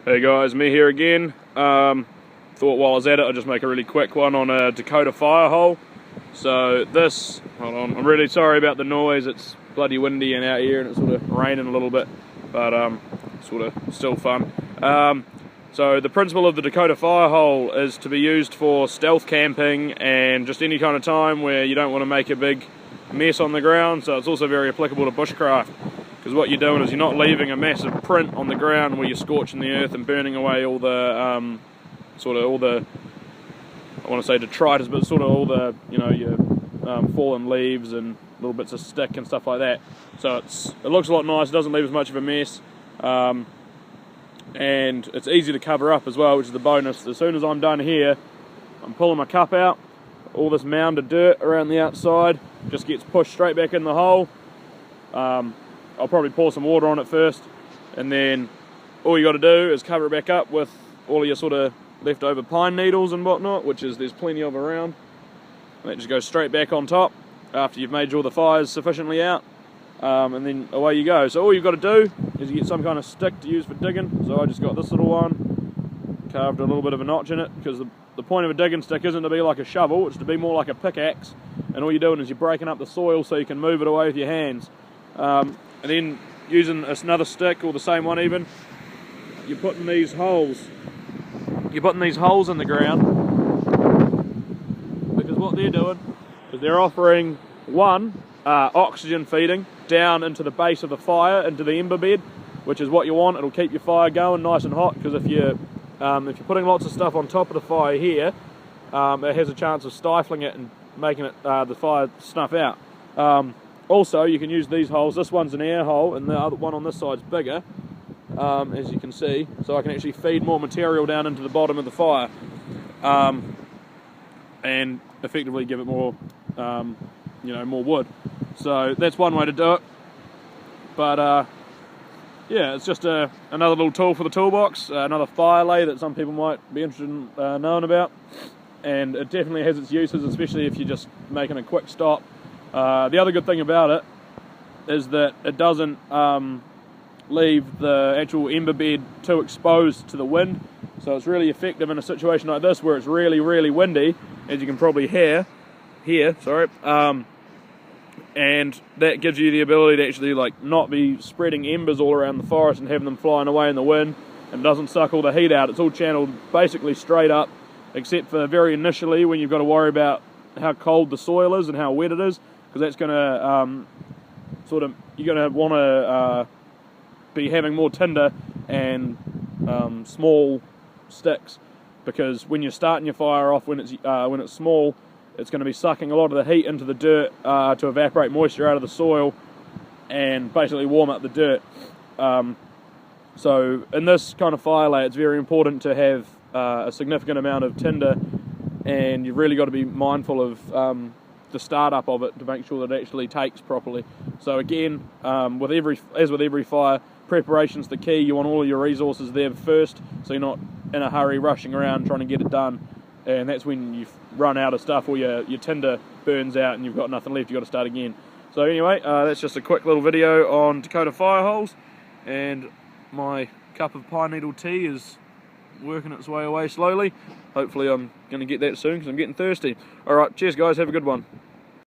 Hey guys, me here again. Thought while I was at it I'd just make a really quick one on a Dakota fire hole. So this, hold on, I'm really sorry about the noise, it's bloody windy and out here and it's sort of raining a little bit, but sort of still fun. So the principle of the Dakota fire hole is to be used for stealth camping and just any kind of time where you don't want to make a big mess on the ground. So it's also very applicable to bushcraft, because what you're doing is you're not leaving a massive print on the ground where you're scorching the earth and burning away all the I want to say detritus, but sort of all the, you know, your fallen leaves and little bits of stick and stuff like that. So it looks a lot nicer, doesn't leave as much of a mess, and it's easy to cover up as well, which is the bonus. As soon as I'm done here, I'm pulling my cup out, all this mound of dirt around the outside just gets pushed straight back in the hole. I'll probably pour some water on it first, and then all you got to do is cover it back up with all of your sort of leftover pine needles and whatnot, which is there's plenty of around. And that just goes straight back on top after you've made sure the fire's sufficiently out, and then away you go. So all you've got to do is you get some kind of stick to use for digging. So I just got this little one, carved a little bit of a notch in it, because the point of a digging stick isn't to be like a shovel, it's to be more like a pickaxe, and all you're doing is you're breaking up the soil so you can move it away with your hands. And then using another stick, or the same one even, you're putting these holes in the ground, because what they're doing is they're offering one, oxygen feeding down into the base of the fire, into the ember bed, which is what you want. It'll keep your fire going nice and hot, because if you're putting lots of stuff on top of the fire here, it has a chance of stifling it and making it the fire snuff out. Also, you can use these holes. This one's an air hole, and the other one on this side's bigger, as you can see. So I can actually feed more material down into the bottom of the fire, and effectively give it more, more wood. So that's one way to do it. But yeah, it's just another little tool for the toolbox, another fire lay that some people might be interested in knowing about. And it definitely has its uses, especially if you're just making a quick stop. The other good thing about it is that it doesn't leave the actual ember bed too exposed to the wind, so it's really effective in a situation like this where it's really, really windy, as you can probably hear, and that gives you the ability to actually not be spreading embers all around the forest and having them flying away in the wind, and doesn't suck all the heat out. It's all channeled basically straight up, except for very initially when you've got to worry about how cold the soil is and how wet it is, because that's going to you're going to want to be having more tinder and small sticks, because when you're starting your fire off when it's small, it's going to be sucking a lot of the heat into the dirt to evaporate moisture out of the soil and basically warm up the dirt. So in this kind of fire lay, it's very important to have a significant amount of tinder, and you've really got to be mindful of the startup of it to make sure that it actually takes properly. So again, with every fire, preparation's the key. You want all of your resources there first, so you're not in a hurry rushing around trying to get it done, and that's when you've run out of stuff, or your tinder burns out and you've got nothing left, you've got to start again. So anyway, that's just a quick little video on Dakota fire holes, and my cup of pine needle tea is working its way away slowly. Hopefully I'm going to get that soon, because I'm getting thirsty. Alright, cheers guys, have a good one.